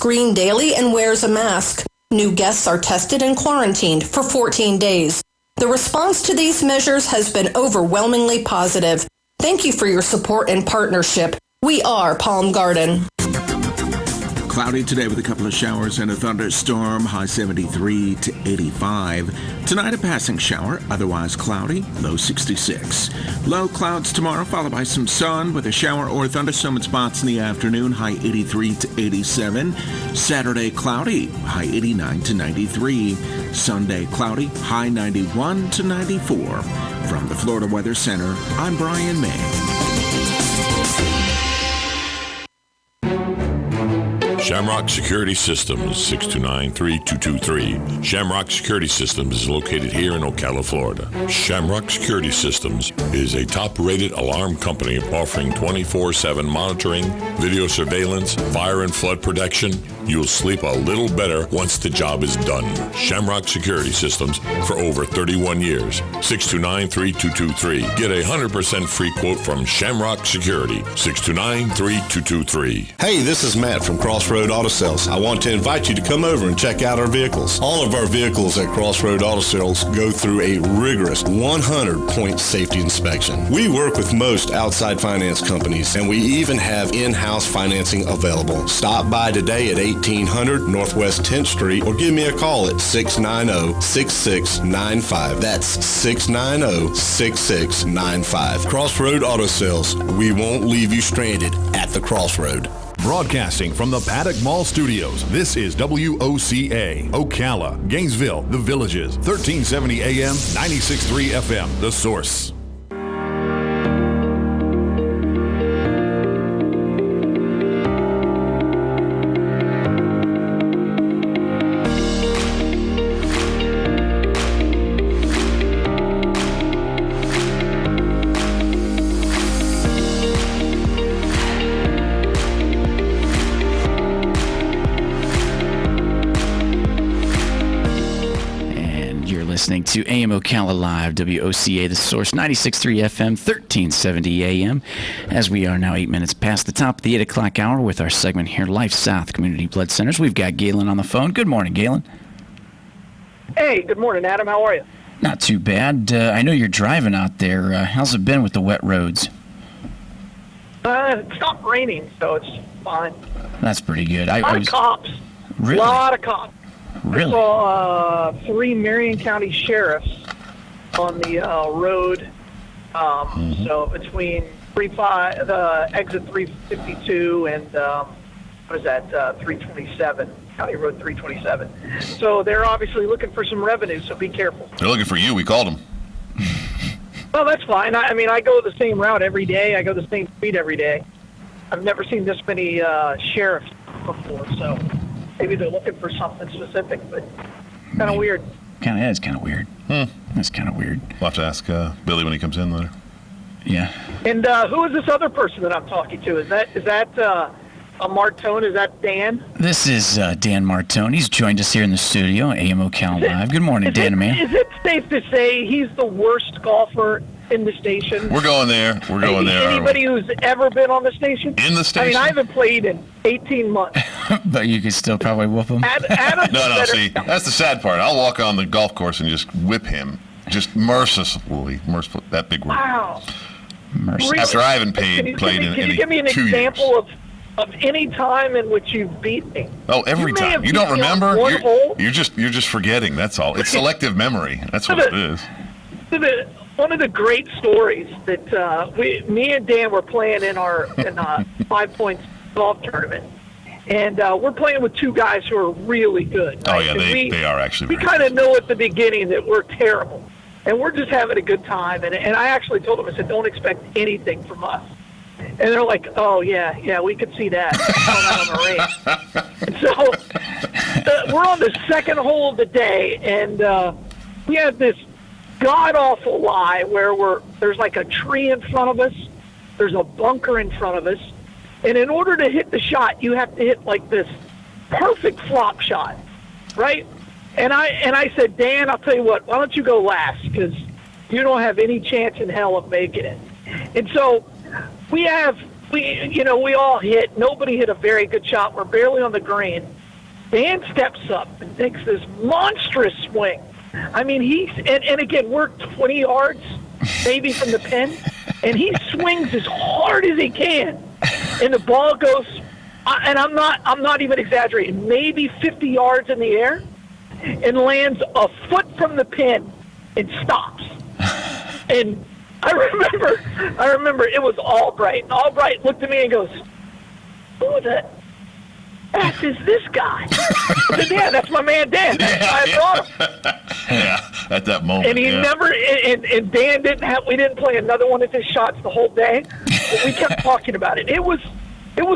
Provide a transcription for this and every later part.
screened daily and wears a mask. New guests are tested and quarantined for 14 days. The response to these measures has been overwhelmingly positive. Thank you for your support and partnership. We are Palm Garden. Cloudy today with a couple of showers and a thunderstorm, high 73 to 85. Tonight a passing shower, otherwise cloudy, low 66. Low clouds tomorrow, followed by some sun with a shower or thunderstorm in spots in the afternoon, high 83 to 87. Saturday cloudy, high 89 to 93. Sunday cloudy, high 91 to 94. From the Florida Weather Center, I'm Brian May. Shamrock Security Systems, 629-3223. Shamrock Security Systems is located here in Ocala, Florida. Shamrock Security Systems is a top-rated alarm company offering 24/7 monitoring, video surveillance, fire and flood protection. You'll sleep a little better once the job is done. Shamrock Security Systems for over 31 years. 629-3223. Get a 100% free quote from Shamrock Security. 629-3223. Hey, this is Matt from Crossroad Auto Sales. I want to invite you to come over and check out our vehicles. All of our vehicles at Crossroad Auto Sales go through a rigorous 100-point safety inspection. We work with most outside finance companies, and we even have in-house financing available. Stop by today at 1800 Northwest 10th Street or give me a call at 690-6695. That's 690-6695. Crossroad Auto Sales. We won't leave you stranded at the crossroad. Broadcasting from the Paddock Mall Studios, this is WOCA, Ocala, Gainesville, The Villages, 1370 AM, 96.3 FM, The Source. Listening to AM Ocala Live, WOCA, The Source, 96.3 FM, 1370 AM, as we are now 8 minutes past the top of the 8 o'clock hour with our segment here, Life South Community Blood Centers. We've got Galen on the phone. Good morning, Galen. Hey, good morning, Adam. How are you? Not too bad. I know you're driving out there. How's it been with the wet roads? It stopped raining, so it's fine. That's pretty good. A lot of cops. Really? A lot of cops. Really? I saw 3 Marion County sheriffs on the road. So between exit 352 and 327, County Road 327. So they're obviously looking for some revenue, so be careful. They're looking for you. We called them. Well, that's fine. I mean, I go the same route every day. I go the same street every day. I've never seen this many sheriffs before, so maybe they're looking for something specific, but kind of weird. It's kind of weird. That's kind of weird. We'll have to ask Billy when he comes in later. Yeah. And who is this other person that I'm talking to? Is that a Martone? Is that Dan? This is Dan Martone. He's joined us here in the studio, AM Ocala Live. Good morning, Dan, man. Is it safe to say he's the worst golfer in the station? We're going there. Anybody who's ever been on the station? In the station? I mean, I haven't played in 18 months. But you could still probably whoop him? No, see, that's the sad part. I'll walk on the golf course and just whip him. Just mercifully. That big word. Wow. Mercifully. After I haven't played in 2 years. Can you give me an example of any time in which you've beat me? Oh, every time. You don't remember? You're just forgetting. That's all. It's selective memory. That's what it is. One of the great stories that me and Dan were playing in our 5 Points golf tournament, and we're playing with 2 guys who are really good. Oh right? yeah, they are actually. We kind of know at the beginning that we're terrible, and we're just having a good time. And I actually told them, I said, don't expect anything from us. And they're like, oh yeah, we could see that on the range. And so we're on the second hole of the day, and we have this god-awful lie where there's like a tree in front of us, there's a bunker in front of us, and in order to hit the shot, you have to hit like this perfect flop shot, right? And I said, Dan, I'll tell you what, why don't you go last, because you don't have any chance in hell of making it. And so we have we all hit. Nobody hit a very good shot. We're barely on the green. Dan steps up and takes this monstrous swing. I mean, and again, we're 20 yards maybe from the pin, and he swings as hard as he can, and the ball goes, and I'm not even exaggerating, maybe 50 yards in the air, and lands a foot from the pin and stops. And I remember it was Albright. And Albright looked at me and goes, "Who the F is this guy?" I said, "Yeah, that's my man Dan. That's why I brought him." Yeah, at that moment. And he never, and Dan we didn't play another one of his shots the whole day. But we kept talking about it. It was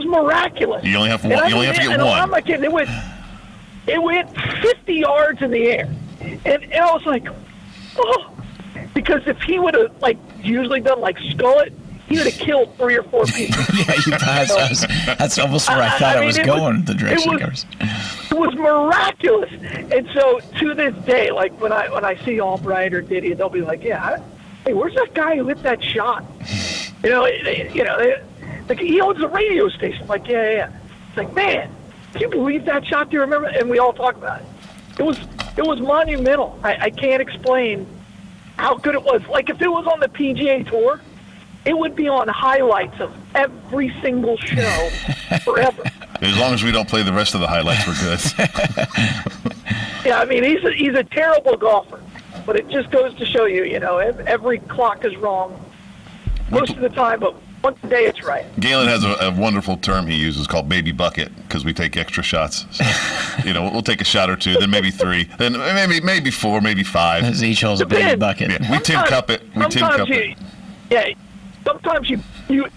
miraculous. You only have to get one. I'm not kidding. It went 50 yards in the air, and I was like, oh, because if he would have usually done skull it, he would have killed 3 or 4 people. That's almost where I thought I was going. The direction it goes. It was miraculous, and so to this day, when I see Albright or Diddy, they'll be like, "Yeah, hey, where's that guy who hit that shot?" He owns a radio station. I'm like, yeah. It's like, man, can you believe that shot? Do you remember? And we all talk about it. It was monumental. I can't explain how good it was. If it was on the PGA Tour, it would be on highlights of every single show forever. As long as we don't play the rest of the highlights, we're good. Yeah, I mean, he's a terrible golfer, but it just goes to show you, every clock is wrong most of the time, but once a day it's right. Galen has a wonderful term he uses called baby bucket because we take extra shots. So, we'll take a shot or 2, then maybe 3, then maybe 4, maybe 5. As each hole's a baby bucket. Yeah, we tin cup it. Yeah, sometimes you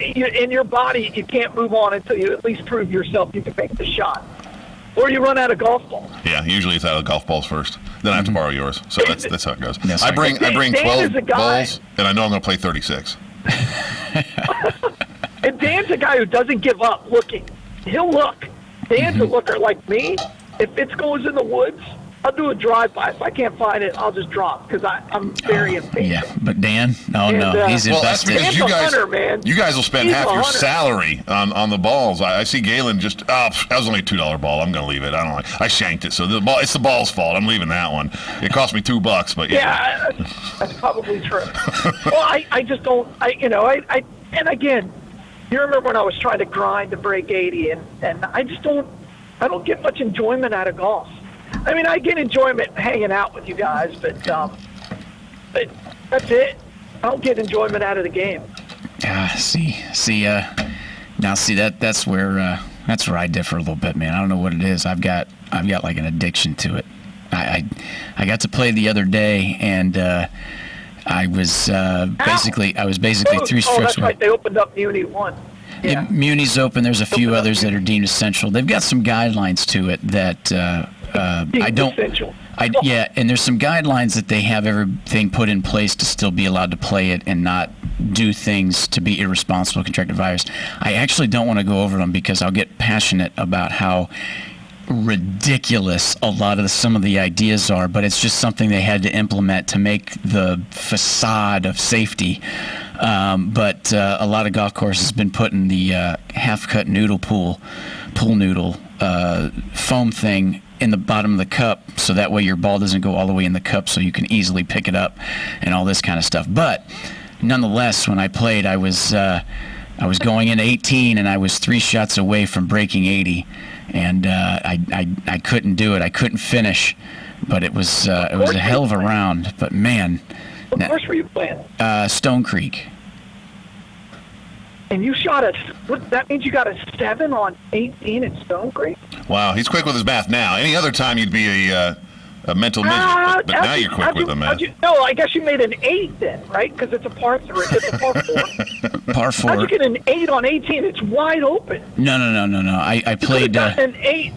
in your body, you can't move on until you at least prove yourself you can make the shot. Or you run out of golf balls. Yeah, usually it's out of golf balls first. Then I have to borrow yours. So that's how it goes. Yes, I bring 12 balls, and I know I'm going to play 36. And Dan's a guy who doesn't give up looking. He'll look. Dan's a looker like me. If it goes in the woods, I'll do a drive-by. If I can't find it, I'll just drop because I'm very impatient. Yeah, but Dan, he's invested. Well, that's because hunter, man. You guys will spend He's half your hunter. salary on the balls. I see Galen just, that was only a $2 ball. I'm going to leave it. I shanked it. So it's the ball's fault. I'm leaving that one. It cost me $2, but yeah. That's probably true. Well, I just don't, and again, you remember when I was trying to grind to break 80, and I don't get much enjoyment out of golf. I mean, I get enjoyment hanging out with you guys, but that's it. I don't get enjoyment out of the game. That's where I differ a little bit, man. I don't know what it is. I've got like an addiction to it. I got to play the other day, and I was basically 3 strokes. Oh, that's right. They opened up Muni 1. Yeah. Muni's open. There's a few others that are deemed essential. They've got some guidelines to it that I don't. Essential. And there's some guidelines that they have everything put in place to still be allowed to play it and not do things to be irresponsible, contract a virus. I actually don't want to go over them because I'll get passionate about how ridiculous a lot of some of the ideas are, but it's just something they had to implement to make the facade of safety. But a lot of golf courses have been putting the half-cut pool noodle foam thing in the bottom of the cup, so that way your ball doesn't go all the way in the cup, so you can easily pick it up and all this kind of stuff. But nonetheless, when I played, I was going in 18, and I was 3 shots away from breaking 80, and I couldn't do it. I couldn't finish, but it was a hell of a round. But man, what course were you playing? Stone Creek. And you shot that means you got a 7 on 18 at Stone Creek? Wow, he's quick with his math now. Any other time you'd be a mental midget, but now you're quick with the math. No, I guess you made an 8 then, right? Because it's a par 3. It's a par 4. Par 4. How'd you get an 8 on 18? It's wide open. No. I played an 8.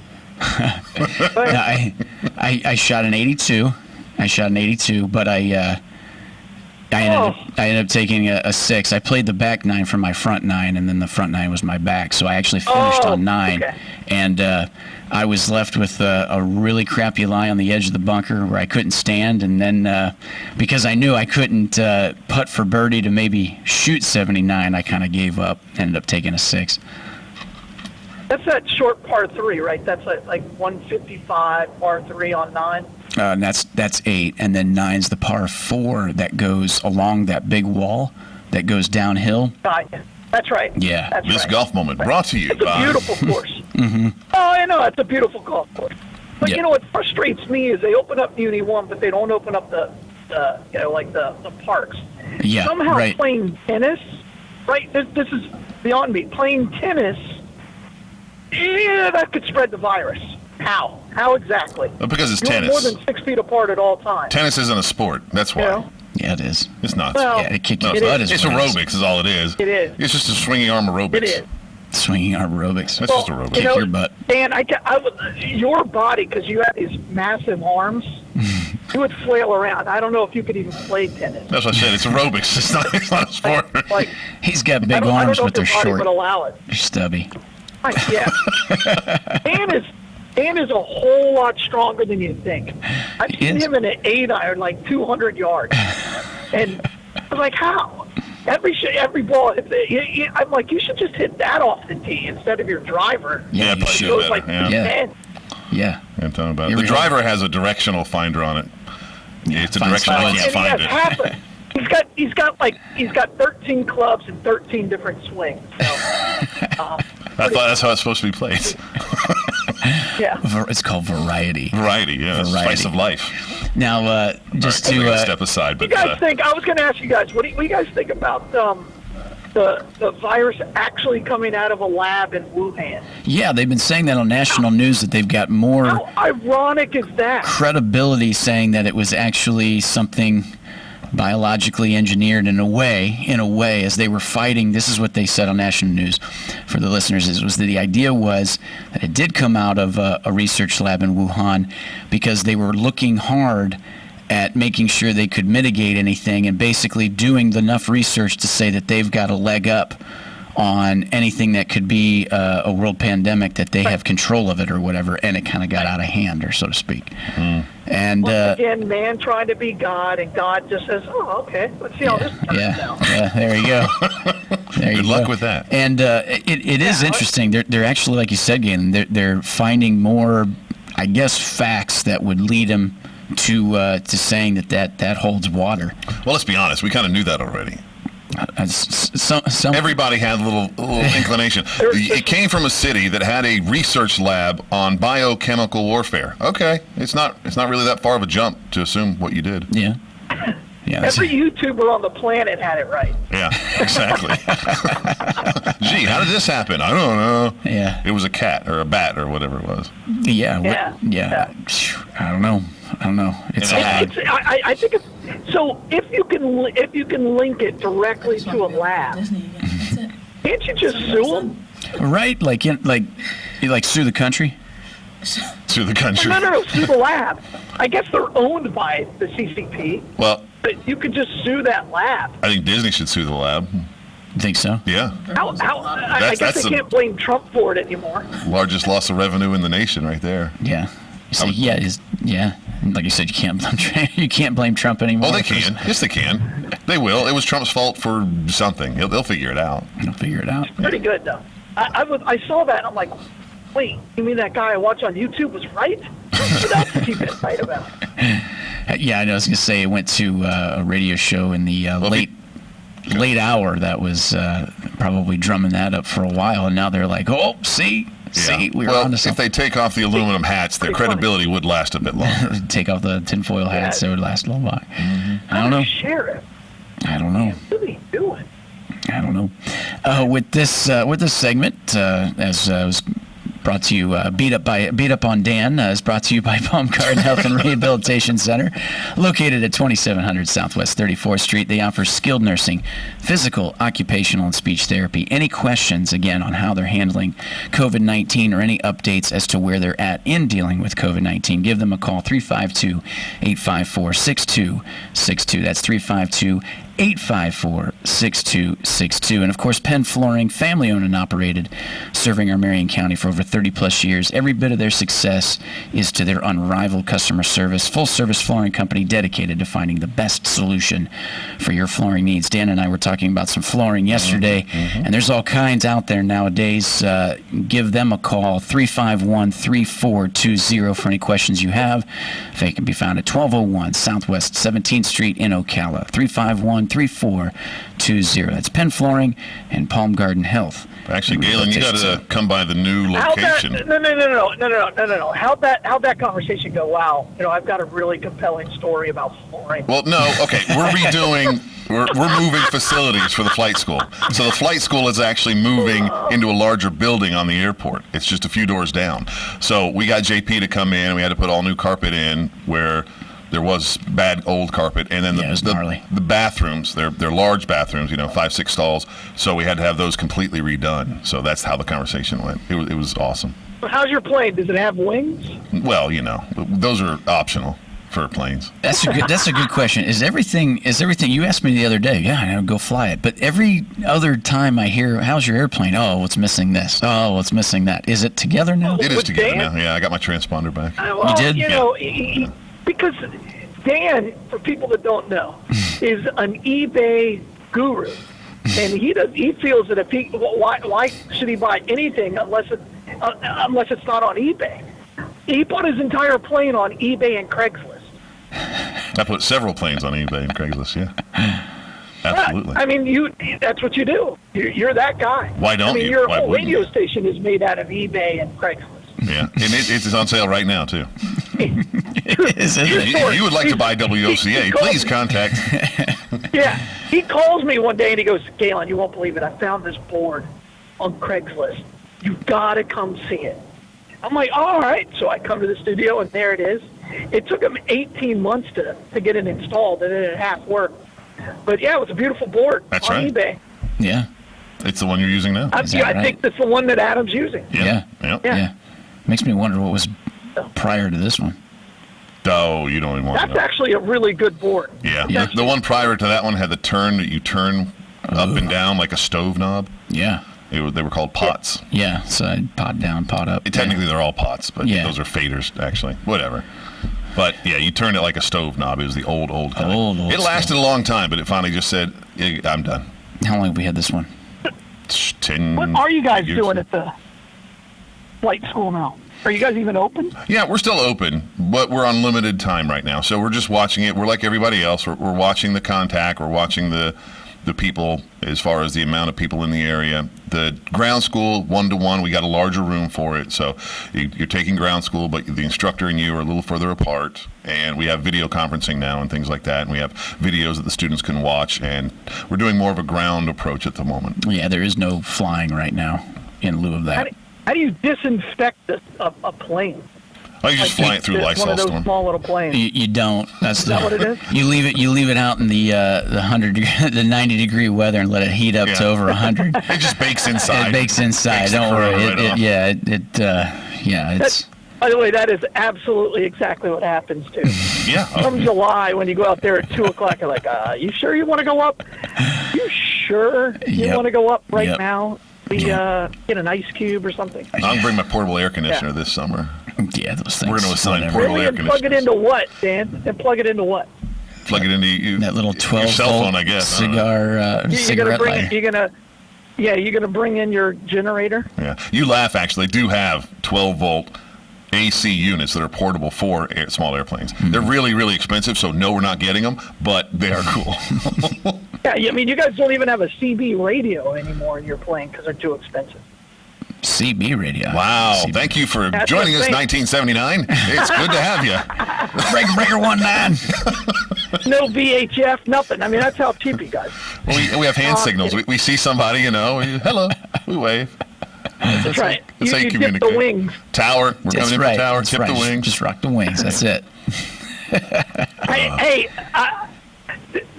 I shot an 82. But I I ended up taking a 6. I played the back 9 for my front 9, and then the front 9 was my back. So I actually finished on 9, okay. and I was left with a really crappy lie on the edge of the bunker where I couldn't stand, and then because I knew I couldn't putt for birdie to maybe shoot 79, I kind of gave up. Ended up taking a 6. That's that short par 3, right? That's like 155 par 3 on 9. And that's 8, and then 9's the par 4 that goes along that big wall that goes downhill. That's right. Yeah. That's This right. golf moment brought to you It's a by... beautiful course. Oh, I know. It's a beautiful golf course. But Yeah. you know what frustrates me is they open up Muni 1, but they don't open up the parks. Yeah, Somehow right. playing tennis, right? This is beyond me. Playing tennis, that could spread the virus. How? How exactly? Because it's You're tennis. more than 6 feet apart at all times. Tennis isn't a sport. That's why. You know? Yeah, it is. It's not. Well, Yeah, it kick your No, butt it's is what it is. aerobics is all it is. It is. It's just a swinging arm aerobics. It is. Swinging arm aerobics. That's just aerobics. Kick your butt. And I would, your body, because you have these massive arms, you would flail around. I don't know if you could even play tennis. That's what I said. It's aerobics. It's not a sport. Like, He's got I big don't arms, know but they're if your body short. would allow it. They're stubby. Yeah. Dan is a whole lot stronger than you think. I've He seen is. him in an 8-iron like 200 yards. And I was like, how? Every ball, I'm like, you should just hit that off the tee instead of your driver. Yeah, you probably should. It goes better, like yeah. Yeah. 10. Yeah. I'm telling about Here it. we The go. driver has a directional finder on it. It's a finds direction I spots. can't find And he has it. half he's got 13 clubs and 13 different swings. So, I thought that's how it's supposed to be played. yeah. It's called variety. Variety, yeah. It's the Variety. spice of life. Now, just All right, I'm gonna to step aside, but You guys think? I was going to ask you guys. What do you guys think about the virus actually coming out of a lab in Wuhan? yeah, they've been saying that on national news that they've got more How ironic is that? credibility saying that it was actually something biologically engineered in a way, as they were fighting. This is what they said on national news for the listeners, was that the idea was that it did come out of a research lab in Wuhan because they were looking hard at making sure they could mitigate anything and basically doing enough research to say that they've got a leg up on anything that could be a world pandemic, that they have control of it or whatever, and it kind of got out of hand, or so to speak. And Once again, man trying to be God, and God just says, "Oh, okay, let's see how this turns out." yeah, there you go. There you Good luck with that. And it is interesting. They're actually, like you said, Galen, they're finding more, I guess, facts that would lead them to saying that holds water. well, let's be honest. We kind of knew that already. Some Everybody had a little inclination. It came from a city that had a research lab on biochemical warfare. Okay, it's not really that far of a jump to assume what you did. yeah. Every YouTuber on the planet had it right. Yeah, exactly. Gee, how did this happen? I don't know. Yeah. It was a cat or a bat or whatever it was. Yeah. I don't know. It's And I think it's so. If you can link it directly to a lab, can't you just sue them? right. Like sue the country. To the country. No, sue the lab. I guess they're owned by the CCP, Well, but you could just sue that lab. I think Disney should sue the lab. You think so? Yeah. I guess that's they a- can't blame Trump for it anymore. Largest loss of revenue in the nation right there. Yeah. So, yeah. Like you said, you can't blame Trump anymore. Oh, they can. Yes, they can. They will. It was Trump's fault for something. They'll figure it out. They'll figure it out. Pretty good though. I saw that and I'm like, wait, you mean that guy I watch on YouTube was right? So that's what you get right about. Yeah, I was going to say it went to a radio show in the late hour that was probably drumming that up for a while, and now they're like, oh, see, we were well, on to if something. they take off the aluminum hats, their credibility would last a bit longer. Take off the tinfoil hats, so it would last a little while. I don't know. Sheriff, I don't know. what are they doing? I don't know. With this segment, as I was Brought to you, Beat Up on Dan is brought to you by Palm Garden Health and Rehabilitation Center, located at 2700 Southwest 34th Street. They offer skilled nursing, physical, occupational, and speech therapy. Any questions, again, on how they're handling COVID-19 or any updates as to where they're at in dealing with COVID-19, give them a call, 352-854-6262. That's 352-854-6262. And, of course, Penn Flooring, family-owned and operated, serving our Marion County for over 30-plus years. Every bit of their success is to their unrivaled customer service. Full-service flooring company dedicated to finding the best solution for your flooring needs. Dan and I were talking about some flooring yesterday, and there's all kinds out there nowadays. Give them a call, 351-3420, for any questions you have. They can be found at 1201 Southwest 17th Street in Ocala, 351-3420. That's Penn Flooring and Palm Garden Health. Actually, Galen, you got to come by the new location. No. How'd that conversation go? Wow, I've got a really compelling story about flooring. Well, no, okay, we're redoing. We're moving facilities for the flight school. So the flight school is actually moving into a larger building on the airport. It's just a few doors down. So we got JP to come in, and we had to put all new carpet in where there was bad old carpet, and then the bathrooms, they're large bathrooms, 5-6 stalls. So we had to have those completely redone. So that's how the conversation went. It was awesome. How's your plane? Does it have wings? Well, those are optional for planes. That's a good question. Is everything you asked me the other day? Yeah, I know, go fly it. But every other time I hear, how's your airplane? Oh, what's missing this? Oh, what's missing that? Is it together now? It is together now. Yeah, I got my transponder back. Well, you did? Because Dan, for people that don't know, is an eBay guru, and he feels that why should he buy anything unless it's not on eBay? He bought his entire plane on eBay and Craigslist. I put several planes on eBay and Craigslist. Yeah, absolutely. I mean, that's what you do. You're that guy. Why don't you? Your Why whole wouldn't radio you? Station is made out of eBay and Craigslist. Yeah, and it's on sale right now too. If you would like to buy WOCA, please contact. Yeah, he calls me one day and he goes, Galen, you won't believe it. I found this board on Craigslist. You've got to come see it. I'm like, all right. So I come to the studio and there it is. It took him 18 months to get it installed, and it half worked. But yeah, it was a beautiful board on eBay. Yeah. It's the one you're using now. I think that's the one that Adam's using. Yeah. Makes me wonder what was prior to this one. Oh, you don't even want to know. That's actually a really good board. Yeah. The one prior to that one had the turn that you turn up and down like a stove knob. Yeah. They were called pots. Yeah, so pot down, pot up. Technically, they're all pots, but those are faders, actually. Whatever. But, yeah, you turned it like a stove knob. It was the old kind. Old it lasted a long time, but it finally just said, I'm done. How long have we had this one? 10 What are you guys years. doing at the flight school now? Are you guys even open? Yeah, we're still open, but we're on limited time right now. So we're just watching it. We're like everybody else. We're watching the contact. We're watching the people as far as the amount of people in the area. The ground school, 1-to-1, we got a larger room for it. So you're taking ground school, but the instructor and you are a little further apart. And we have video conferencing now and things like that. And we have videos that the students can watch. And we're doing more of a ground approach at the moment. Yeah, there is no flying right now in lieu of that. How do you disinfect a plane? Oh, you just fly it through Lysol one of those storm. small little planes. You don't. That's that what it is? You leave it out in the 90-degree weather and let it heat up to over 100. It just bakes inside. It bakes inside. Don't worry. It's. By the way, that is absolutely exactly what happens too. Yeah. Come July, when you go out there at 2:00, you're like, you sure you want to go up? You sure you want to go up right now? We get an ice cube or something. I'm going to bring my portable air conditioner this summer. Yeah, those things. We're going to assign portable air conditioners. Plug it into what, Dan? And plug it into what? Plug it into that little 12 your cell phone, I guess. Cigarette lighter. You're gonna bring in your generator. Yeah, you laugh. Actually, they do have 12-volt AC units that are portable for small airplanes. They're really, really expensive, so no, we're not getting them, but they are cool. Yeah, I mean, you guys don't even have a CB radio anymore in your plane because they're too expensive. CB radio. Wow. CB. Thank you for joining us, 1979. It's good to have you. Breaker 19. No VHF, nothing. I mean, that's how cheap you guys. We have hand signals. We see somebody, hello, we wave. That's right. That's how you tip the communicate. wings. Tower. We're That's coming right. in for tower. That's Tip right. the wings. Just rock the wings. That's it.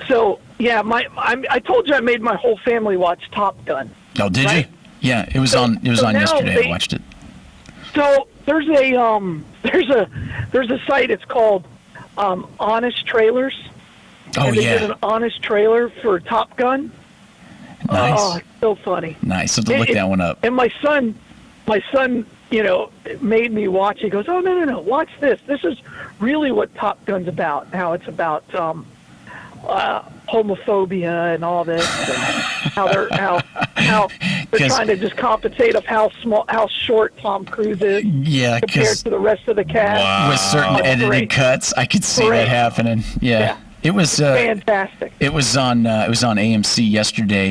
So yeah, I told you I made my whole family watch Top Gun. Oh, did Right. you? Yeah, it was on. It was So on now yesterday. I watched it. So there's a site. It's called Honest Trailers. Oh, and they did yeah. an honest trailer for Top Gun. Nice. Oh, it's so funny. Nice. So to look that one up. And my son, made me watch. He goes, "Oh no, watch this. This is really what Top Gun's about. How it's about homophobia and all this, and how they're trying to just compensate of how short Tom Cruise is Yeah, compared because to the rest of the cast. with certain It's edited great. cuts, I could see that Great. happening. Yeah. It was Fantastic. It was on AMC yesterday.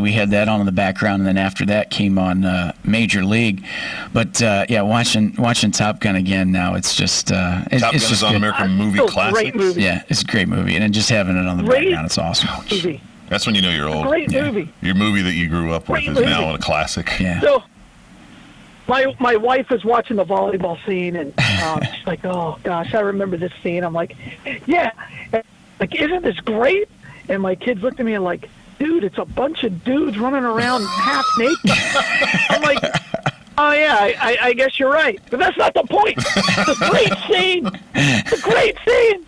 We had that on in the background, and then after that came on Major League. But watching Top Gun again now, it's just Top it's Gun just is on good. American Movie Still Classics. great movie. Yeah, it's a great movie, and then just having it on the Great background, it's awesome. movie. That's when you know you're old. Great movie. Your movie that you grew up with Great is now movie. a classic. Yeah. So my wife is watching the volleyball scene, and she's like, "Oh gosh, I remember this scene." I'm like, "Yeah, like isn't this great?" And my kids looked at me and like, "Dude, it's a bunch of dudes running around half naked." I'm like, "Oh yeah, I guess you're right, but that's not the point. It's a great scene. It's a great scene."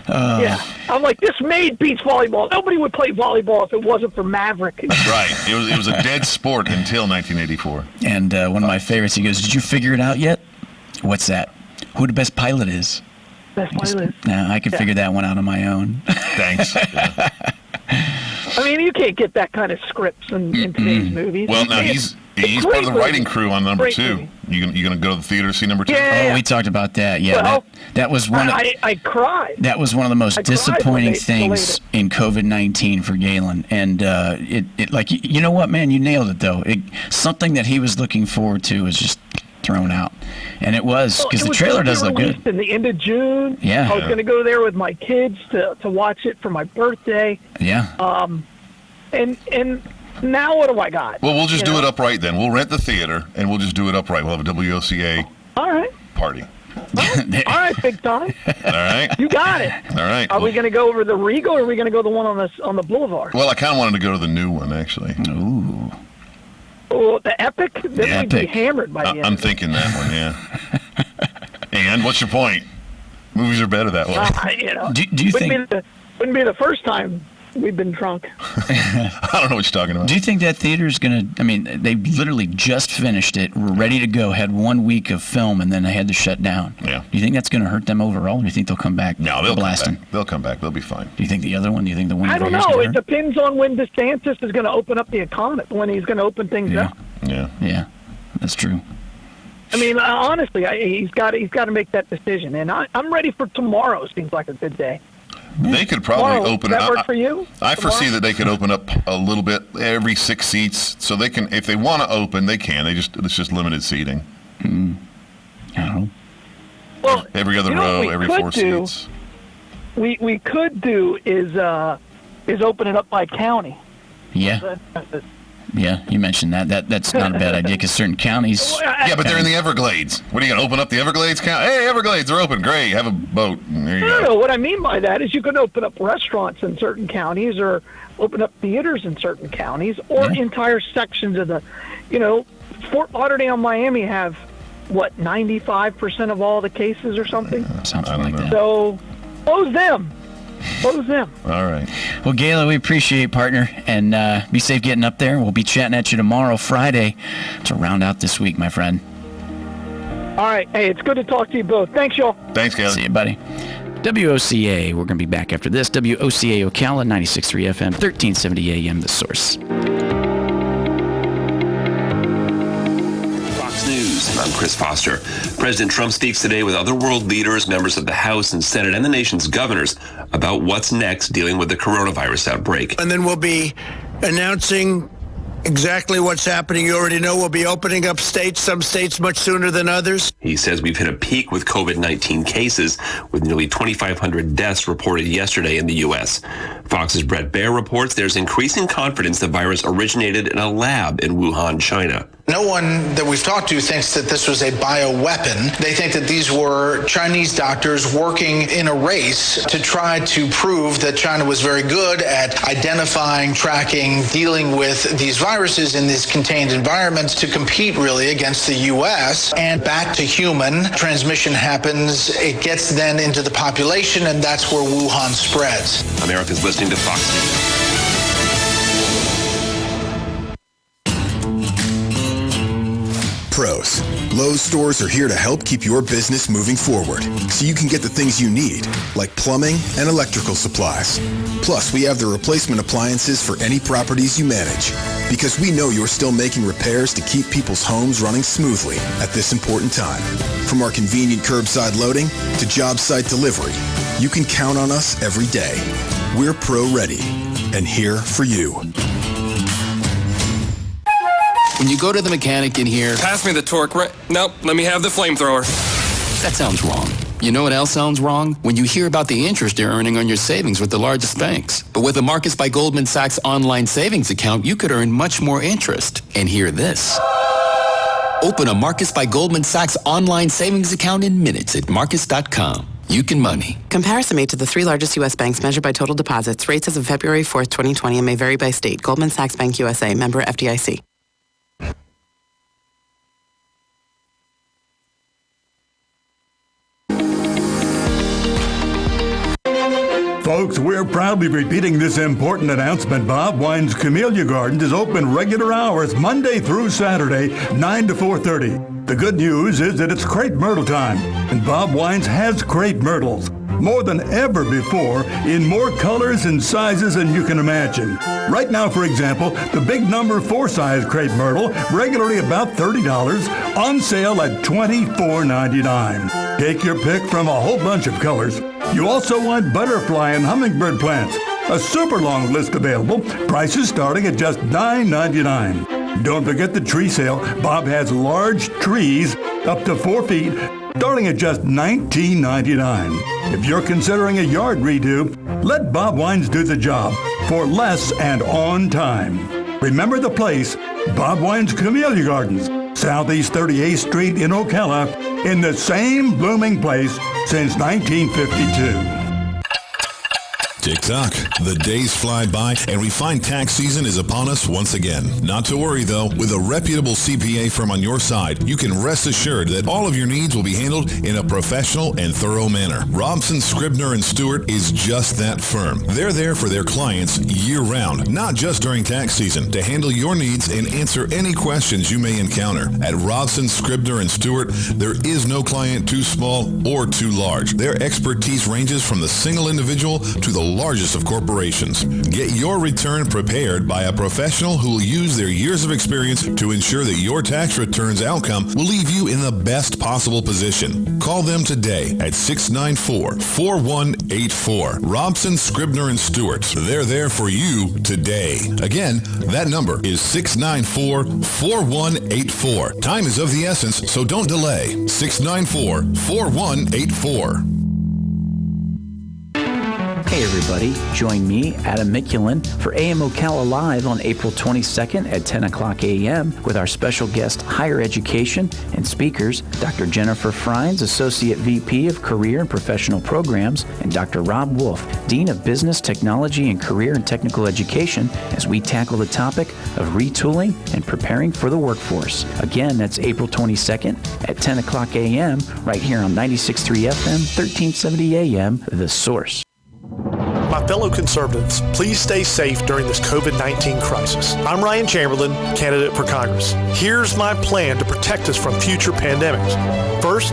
Yeah, I'm like, this made beach volleyball. Nobody would play volleyball if it wasn't for Maverick. That's right. It was a dead sport until 1984. And one of my favorites, he goes, "Did you figure it out yet?" "What's that?" "Who the best pilot is?" That's why I live. Nah, I can Yeah. figure that one out on my own. Thanks. Yeah. I mean, you can't get that kind of scripts in today's movies. Well, now It's he's a part of the great writing movie. crew on number Great 2. movie. You gonna go to the theater to see number 2? Yeah. Oh, we talked about that. Yeah, Well, that was one. I cried. That was one of the most I cried when disappointing they things in COVID-19 for Galen, and it like you know what, man, you nailed it though. Something that he was looking forward to was just thrown out, and it was because the trailer does look good. In the end of June. Yeah. I was going to go there with my kids to watch it for my birthday, Yeah, and now what do I got? Well, we'll just do it upright then. We'll rent the theater and we'll just do it upright. We'll have a WOCA All right, party. all right, big time. All right. You got it. All right. Are we going to go over the Regal, or are we going to go the one on the Boulevard? Well, I kind of wanted to go to the new one actually. ooh, Oh, the Epic. Then we'd be Epic. hammered by the end. I'm thinking that one. Yeah. And what's your point? Movies are better that way. Do you think? Wouldn't be the first time we've been drunk. I don't know what you're talking about. Do you think that theater's gonna? I mean, they literally just finished it, were ready to go, had 1 week of film, and then they had to shut down. Yeah. Do you think that's gonna hurt them overall? Or do you think they'll come back? No, they'll blasting? come back. They'll come back. They'll be fine. Do you think the other one? Do you think the one? I don't Vegas know. gonna It hurt? depends on when DeSantis is going to open up the economy, when he's going to open things Yeah. up. Yeah. Yeah, that's true. I mean, honestly, he's got to make that decision, and I'm ready for tomorrow. Seems like a good day. They could probably Tomorrow, open does that up. work for you? I foresee Tomorrow? that they could open up a little bit every 6 seats, so they can, if they want to open, they can. It's just limited seating. I don't know. Well, Every other you know what row, we every could 4 do? seats. We could do is open it up by county. Yeah, yeah. You mentioned that's not a bad idea because certain counties. Yeah, but they're in the Everglades. What are you going to open up the Everglades? Hey, Everglades are open. Great, have a boat. And there you No, go. what I mean by that is you can open up restaurants in certain counties, or open up theaters in certain counties, or Yeah. entire sections of the, Fort Lauderdale, Miami have, 95% of all the cases or something? Something I don't like know. that. So, close them. Close them. All right. Well, Galen, we appreciate it, partner, and be safe getting up there. We'll be chatting at you tomorrow, Friday, to round out this week, my friend. All right. Hey, it's good to talk to you both. Thanks, y'all. Thanks, Galen. See you, buddy. WOCA, we're going to be back after this. WOCA Ocala, 96.3 FM, 1370 AM, The Source. News. I'm Chris Foster. President Trump speaks today with other world leaders, members of the House and Senate, and the nation's governors about what's next dealing with the coronavirus outbreak. And then we'll be announcing exactly what's happening. You already know we'll be opening up states, some states much sooner than others. He says we've hit a peak with COVID-19 cases, with nearly 2,500 deaths reported yesterday in the U.S. Fox's Brett Baer reports there's increasing confidence the virus originated in a lab in Wuhan, China. No one that we've talked to thinks that this was a bioweapon. They think that these were Chinese doctors working in a race to try to prove that China was very good at identifying, tracking, dealing with these viruses in these contained environments to compete really against the U.S. And back to human transmission happens. It gets then into the population, and that's where Wuhan spreads. America's listening to Fox News. Pros. Lowe's stores are here to help keep your business moving forward so you can get the things you need, like plumbing and electrical supplies. Plus, we have the replacement appliances for any properties you manage, because we know you're still making repairs to keep people's homes running smoothly at this important time. From our convenient curbside loading to job site delivery, you can count on us every day. We're pro-ready and here for you. When you go to the mechanic in here, pass me the torque wrench. Nope, let me have the flamethrower. That sounds wrong. You know what else sounds wrong? When you hear about the interest you're earning on your savings with the largest banks. But with a Marcus by Goldman Sachs online savings account, you could earn much more interest. And hear this. Open a Marcus by Goldman Sachs online savings account in minutes at Marcus.com. You can money. Comparison made to the 3 largest U.S. banks measured by total deposits. Rates as of February 4th, 2020 and may vary by state. Goldman Sachs Bank USA, member FDIC. Folks, we're proudly repeating this important announcement. Bob Wine's Camellia Gardens is open regular hours Monday through Saturday, 9 to 4:30. The good news is that it's crepe myrtle time, and Bob Wine's has crepe myrtles. More than ever before, in more colors and sizes than you can imagine. Right now, for example, the big number 4 size crepe myrtle, regularly about $30, on sale at $24.99. Take your pick from a whole bunch of colors. You also want butterfly and hummingbird plants. A super long list available. Prices starting at just $9.99. Don't forget the tree sale. Bob has large trees up to 4 feet, starting at just $19.99. If you're considering a yard redo, let Bob Wines do the job for less and on time. Remember the place, Bob Wines Camellia Gardens, Southeast 38th Street in Ocala, in the same blooming place since 1952. Tick-tock. The days fly by, and refined tax season is upon us once again. Not to worry, though. With a reputable CPA firm on your side, you can rest assured that all of your needs will be handled in a professional and thorough manner. Robson, Scribner & Stewart is just that firm. They're there for their clients year-round, not just during tax season, to handle your needs and answer any questions you may encounter. At Robson, Scribner & Stewart, there is no client too small or too large. Their expertise ranges from the single individual to the largest of corporations. Get your return prepared by a professional who will use their years of experience to ensure that your tax return's outcome will leave you in the best possible position. Call them today at 694-4184. Robson, Scribner & Stewart. They're there for you today. Again, that number is 694-4184. Time is of the essence, so don't delay. 694-4184. Hey everybody, join me, Adam Mikulin, for AM Ocala Live on April 22nd at 10 o'clock a.m. with our special guest, Higher Education and speakers, Dr. Jennifer Frines, Associate VP of Career and Professional Programs, and Dr. Rob Wolf, Dean of Business, Technology, and Career and Technical Education, as we tackle the topic of retooling and preparing for the workforce. Again, that's April 22nd at 10 o'clock a.m. right here on 96.3 FM, 1370 a.m., The Source. My fellow conservatives, please stay safe during this COVID-19 crisis. I'm Ryan Chamberlain, candidate for Congress. Here's my plan to protect us from future pandemics. First,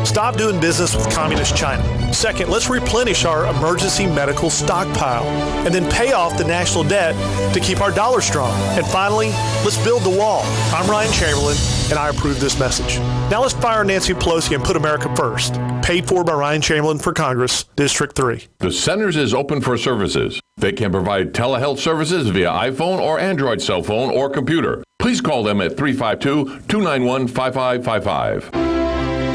stop doing business with communist China. Second, let's replenish our emergency medical stockpile and then pay off the national debt to keep our dollar strong. And finally, let's build the wall. I'm Ryan Chamberlain, and I approve this message. Now let's fire Nancy Pelosi and put America first. Paid for by Ryan Chamberlain for Congress, District 3. The Centers is open for services. They can provide telehealth services via iPhone or Android cell phone or computer. Please call them at 352-291-5555.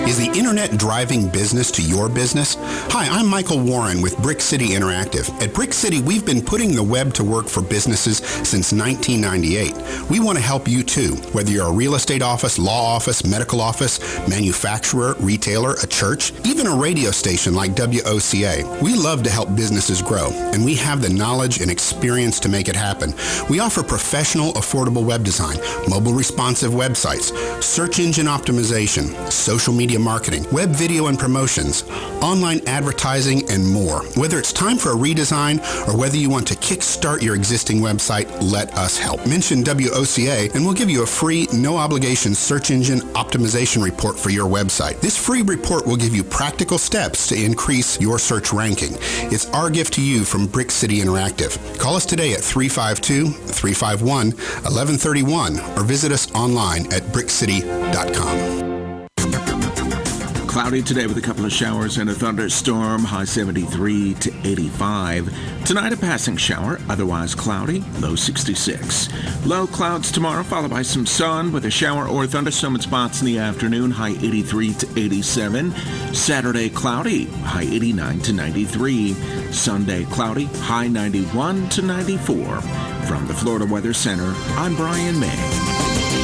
Is the internet driving business to your business? Hi, I'm Michael Warren with Brick City Interactive. At Brick City, we've been putting the web to work for businesses since 1998. We want to help you too, whether you're a real estate office, law office, medical office, manufacturer, retailer, a church, even a radio station like WOCA. We love to help businesses grow, and we have the knowledge and experience to make it happen. We offer professional, affordable web design, mobile responsive websites, search engine optimization, social media marketing, web video and promotions, online advertising, and more. Whether it's time for a redesign or whether you want to kickstart your existing website, let us help. Mention WOCA and we'll give you a free, no-obligation search engine optimization report for your website. This free report will give you practical steps to increase your search ranking. It's our gift to you from Brick City Interactive. Call us today at 352-351-1131 or visit us online at brickcity.com. Cloudy today with a couple of showers and a thunderstorm, high 73 to 85. Tonight a passing shower, otherwise cloudy, low 66. Low clouds tomorrow, followed by some sun with a shower or thunderstorm in spots in the afternoon, high 83 to 87. Saturday cloudy, high 89 to 93. Sunday cloudy, high 91 to 94. From the Florida Weather Center, I'm Brian May.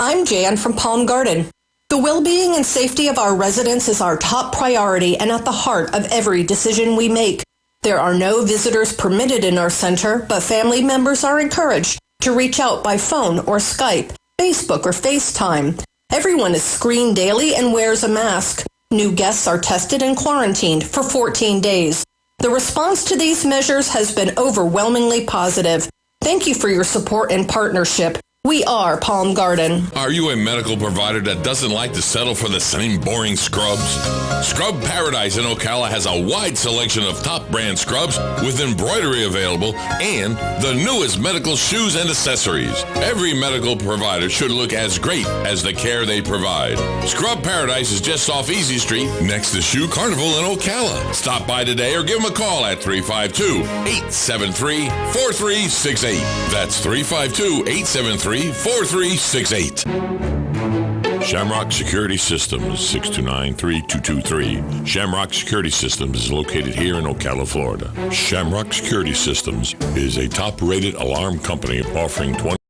I'm Jan from Palm Garden. The well-being and safety of our residents is our top priority and at the heart of every decision we make. There are no visitors permitted in our center, but family members are encouraged to reach out by phone or Skype, Facebook or FaceTime. Everyone is screened daily and wears a mask. New guests are tested and quarantined for 14 days. The response to these measures has been overwhelmingly positive. Thank you for your support and partnership. We are Palm Garden. Are you a medical provider that doesn't like to settle for the same boring scrubs? Scrub Paradise in Ocala has a wide selection of top brand scrubs with embroidery available and the newest medical shoes and accessories. Every medical provider should look as great as the care they provide. Scrub Paradise is just off Easy Street next to Shoe Carnival in Ocala. Stop by today or give them a call at 352-873-4368. That's 352-873-4368. Shamrock Security Systems, 629-3223. Shamrock Security Systems is located here in Ocala, Florida. Shamrock Security Systems is a top-rated alarm company offering